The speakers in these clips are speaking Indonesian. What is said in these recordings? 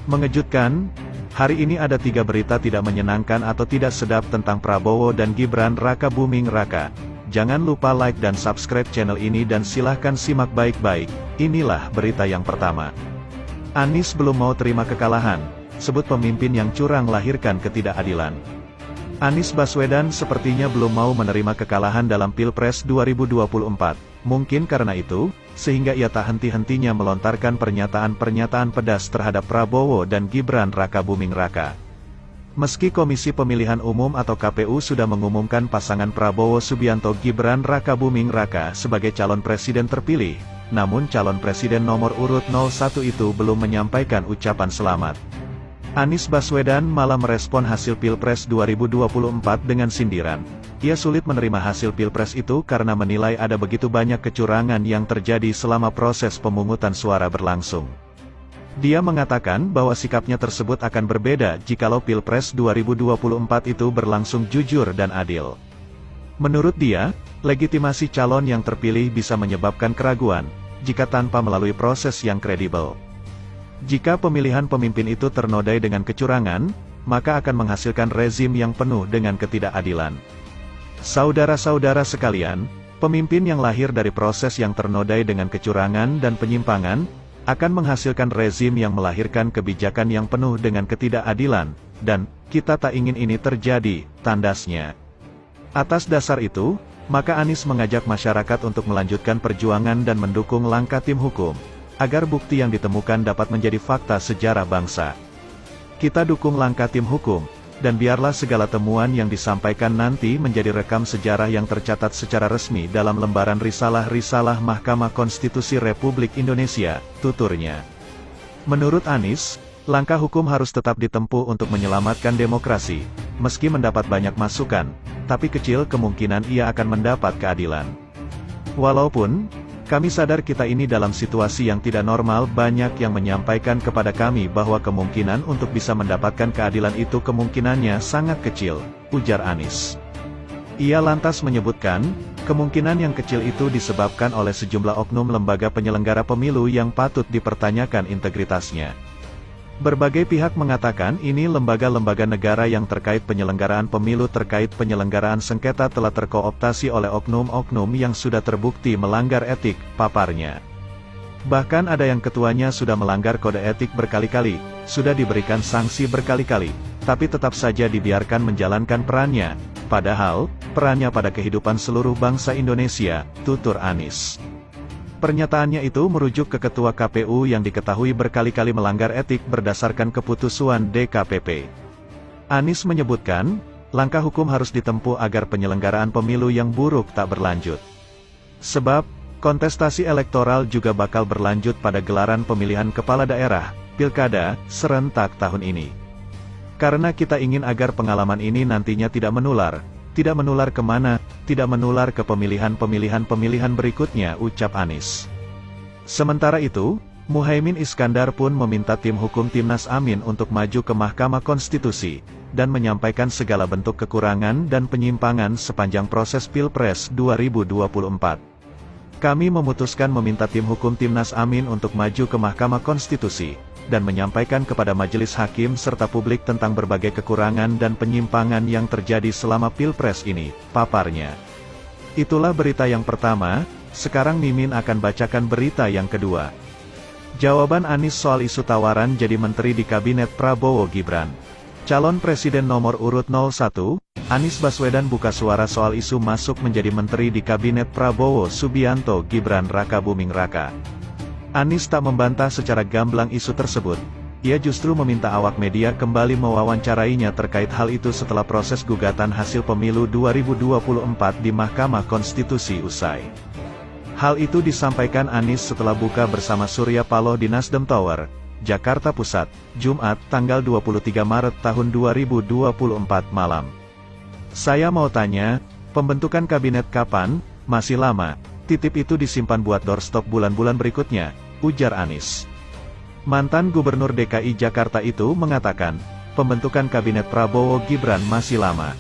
Mengejutkan, hari ini ada 3 berita tidak menyenangkan atau tidak sedap tentang Prabowo dan Gibran Raka Buming Raka. Jangan lupa like dan subscribe channel ini dan silahkan simak baik-baik. Inilah berita yang pertama. Anies belum mau terima kekalahan, sebut pemimpin yang curang lahirkan ketidakadilan. Anies Baswedan sepertinya belum mau menerima kekalahan dalam Pilpres 2024. Mungkin karena itu, sehingga ia tak henti-hentinya melontarkan pernyataan-pernyataan pedas terhadap Prabowo dan Gibran Raka Buming Raka. Meski Komisi Pemilihan Umum atau KPU sudah mengumumkan pasangan Prabowo Subianto Gibran Raka Buming Raka sebagai calon presiden terpilih, namun calon presiden nomor urut 01 itu belum menyampaikan ucapan selamat. Anies Baswedan malah merespon hasil Pilpres 2024 dengan sindiran. Ia sulit menerima hasil Pilpres itu karena menilai ada begitu banyak kecurangan yang terjadi selama proses pemungutan suara berlangsung. Dia mengatakan bahwa sikapnya tersebut akan berbeda jikalau Pilpres 2024 itu berlangsung jujur dan adil. Menurut dia, legitimasi calon yang terpilih bisa menyebabkan keraguan, jika tanpa melalui proses yang kredibel. Jika pemilihan pemimpin itu ternodai dengan kecurangan, maka akan menghasilkan rezim yang penuh dengan ketidakadilan. Saudara-saudara sekalian, pemimpin yang lahir dari proses yang ternodai dengan kecurangan dan penyimpangan, akan menghasilkan rezim yang melahirkan kebijakan yang penuh dengan ketidakadilan, dan kita tak ingin ini terjadi, tandasnya. Atas dasar itu, maka Anies mengajak masyarakat untuk melanjutkan perjuangan dan mendukung langkah tim hukum, agar bukti yang ditemukan dapat menjadi fakta sejarah bangsa. Kita dukung langkah tim hukum, dan biarlah segala temuan yang disampaikan nanti menjadi rekam sejarah yang tercatat secara resmi dalam lembaran risalah-risalah Mahkamah Konstitusi Republik Indonesia, tuturnya. Menurut Anies, langkah hukum harus tetap ditempuh untuk menyelamatkan demokrasi, meski mendapat banyak masukan, tapi kecil kemungkinan ia akan mendapat keadilan. Walaupun kami sadar kita ini dalam situasi yang tidak normal, banyak yang menyampaikan kepada kami bahwa kemungkinan untuk bisa mendapatkan keadilan itu kemungkinannya sangat kecil, ujar Anies. Ia lantas menyebutkan, kemungkinan yang kecil itu disebabkan oleh sejumlah oknum lembaga penyelenggara pemilu yang patut dipertanyakan integritasnya. Berbagai pihak mengatakan ini lembaga-lembaga negara yang terkait penyelenggaraan pemilu terkait penyelenggaraan sengketa telah terkooptasi oleh oknum-oknum yang sudah terbukti melanggar etik, paparnya. Bahkan ada yang ketuanya sudah melanggar kode etik berkali-kali, sudah diberikan sanksi berkali-kali, tapi tetap saja dibiarkan menjalankan perannya, padahal, perannya pada kehidupan seluruh bangsa Indonesia, tutur Anies. Pernyataannya itu merujuk ke Ketua KPU yang diketahui berkali-kali melanggar etik berdasarkan keputusan DKPP. Anies menyebutkan, langkah hukum harus ditempuh agar penyelenggaraan pemilu yang buruk tak berlanjut. Sebab, kontestasi elektoral juga bakal berlanjut pada gelaran pemilihan kepala daerah, pilkada, serentak tahun ini. Karena kita ingin agar pengalaman ini nantinya tidak menular kemana, tidak menular ke pemilihan berikutnya, ucap Anies. Sementara itu, Muhaimin Iskandar pun meminta tim hukum Timnas Amin untuk maju ke Mahkamah Konstitusi, dan menyampaikan segala bentuk kekurangan dan penyimpangan sepanjang proses Pilpres 2024. Kami memutuskan meminta tim hukum Timnas Amin untuk maju ke Mahkamah Konstitusi, dan menyampaikan kepada majelis hakim serta publik tentang berbagai kekurangan dan penyimpangan yang terjadi selama Pilpres ini, paparnya. Itulah berita yang pertama, sekarang Mimin akan bacakan berita yang kedua. Jawaban Anies soal isu tawaran jadi menteri di Kabinet Prabowo Gibran. Calon Presiden nomor urut 01, Anies Baswedan buka suara soal isu masuk menjadi menteri di Kabinet Prabowo Subianto Gibran Raka Buming Raka. Anies tak membantah secara gamblang isu tersebut. Ia justru meminta awak media kembali mewawancarainya terkait hal itu setelah proses gugatan hasil pemilu 2024 di Mahkamah Konstitusi usai. Hal itu disampaikan Anies setelah buka bersama Surya Paloh di Nasdem Tower, Jakarta Pusat, Jumat, tanggal 23 Maret tahun 2024 malam. Saya mau tanya, pembentukan kabinet kapan? Masih lama. Titip itu disimpan buat doorstop bulan-bulan berikutnya, ujar Anies. Mantan Gubernur DKI Jakarta itu mengatakan, pembentukan kabinet Prabowo Gibran masih lama.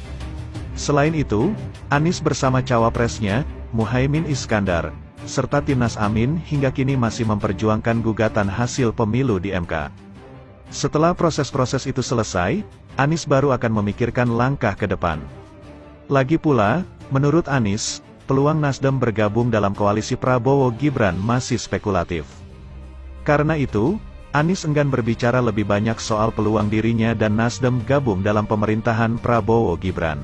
Selain itu, Anies bersama cawapresnya, Muhaimin Iskandar, serta Timnas Amin hingga kini masih memperjuangkan gugatan hasil pemilu di MK. Setelah proses-proses itu selesai, Anies baru akan memikirkan langkah ke depan. Lagi pula, menurut Anies, peluang Nasdem bergabung dalam koalisi Prabowo-Gibran masih spekulatif. Karena itu, Anies enggan berbicara lebih banyak soal peluang dirinya dan Nasdem gabung dalam pemerintahan Prabowo-Gibran.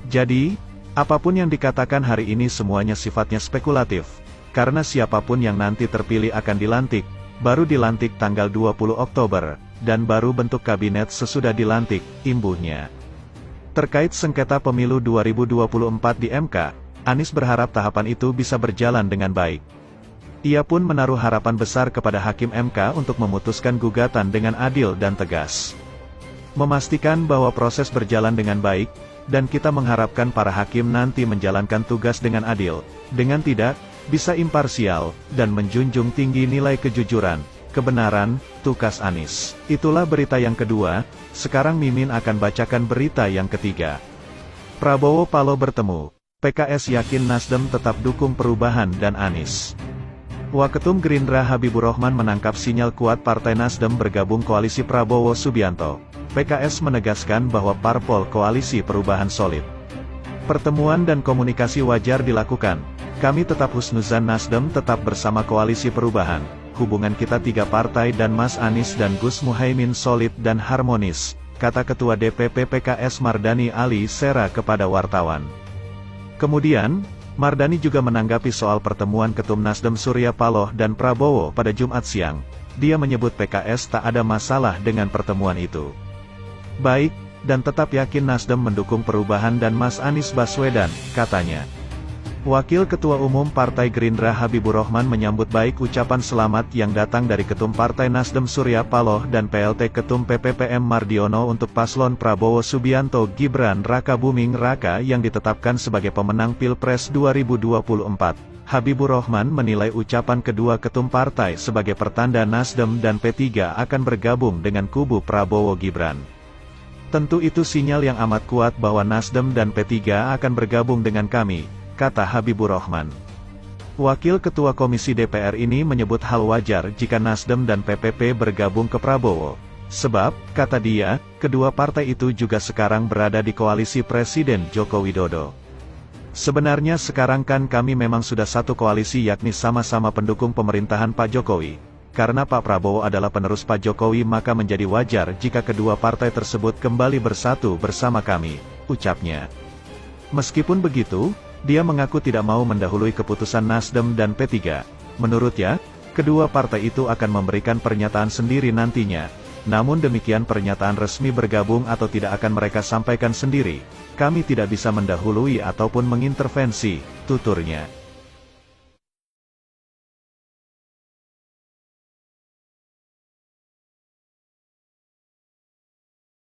Jadi, apapun yang dikatakan hari ini semuanya sifatnya spekulatif, karena siapapun yang nanti terpilih akan dilantik, baru dilantik tanggal 20 Oktober, dan baru bentuk kabinet sesudah dilantik, imbuhnya. Terkait sengketa pemilu 2024 di MK, Anies berharap tahapan itu bisa berjalan dengan baik. Ia pun menaruh harapan besar kepada Hakim MK untuk memutuskan gugatan dengan adil dan tegas. Memastikan bahwa proses berjalan dengan baik, dan kita mengharapkan para hakim nanti menjalankan tugas dengan adil, dengan tidak, bisa imparsial, dan menjunjung tinggi nilai kejujuran, kebenaran, tukas Anies. Itulah berita yang kedua, sekarang Mimin akan bacakan berita yang ketiga. Prabowo Paloh bertemu, PKS yakin Nasdem tetap dukung perubahan dan Anies. Waketum Gerindra Habibur Rahman menangkap sinyal kuat Partai Nasdem bergabung koalisi Prabowo Subianto. PKS menegaskan bahwa parpol koalisi perubahan solid. Pertemuan dan komunikasi wajar dilakukan. Kami tetap husnuzan Nasdem tetap bersama koalisi perubahan. Hubungan kita tiga partai dan Mas Anies dan Gus Muhaimin solid dan harmonis, kata Ketua DPP PKS Mardani Ali Sera kepada wartawan. Kemudian, Mardani juga menanggapi soal pertemuan Ketum Nasdem Surya Paloh dan Prabowo pada Jumat siang. Dia menyebut PKS tak ada masalah dengan pertemuan itu. Baik, dan tetap yakin Nasdem mendukung perubahan dan Mas Anies Baswedan, katanya. Wakil Ketua Umum Partai Gerindra Habibur Rahman menyambut baik ucapan selamat yang datang dari Ketum Partai Nasdem Surya Paloh dan PLT Ketum PPPM Mardiono untuk paslon Prabowo Subianto Gibran Raka Buming Raka yang ditetapkan sebagai pemenang Pilpres 2024. Habibur Rahman menilai ucapan kedua ketum partai sebagai pertanda Nasdem dan P3 akan bergabung dengan kubu Prabowo Gibran. Tentu itu sinyal yang amat kuat bahwa Nasdem dan P3 akan bergabung dengan kami, kata Habibur Rahman. Wakil Ketua Komisi DPR ini menyebut hal wajar jika Nasdem dan PPP bergabung ke Prabowo. Sebab, kata dia, kedua partai itu juga sekarang berada di koalisi Presiden Joko Widodo. Sebenarnya sekarang kan kami memang sudah satu koalisi yakni sama-sama pendukung pemerintahan Pak Jokowi. Karena Pak Prabowo adalah penerus Pak Jokowi maka menjadi wajar jika kedua partai tersebut kembali bersatu bersama kami, ucapnya. Meskipun begitu, dia mengaku tidak mau mendahului keputusan Nasdem dan P3. Menurutnya, kedua partai itu akan memberikan pernyataan sendiri nantinya. Namun demikian pernyataan resmi bergabung atau tidak akan mereka sampaikan sendiri. Kami tidak bisa mendahului ataupun mengintervensi, tuturnya.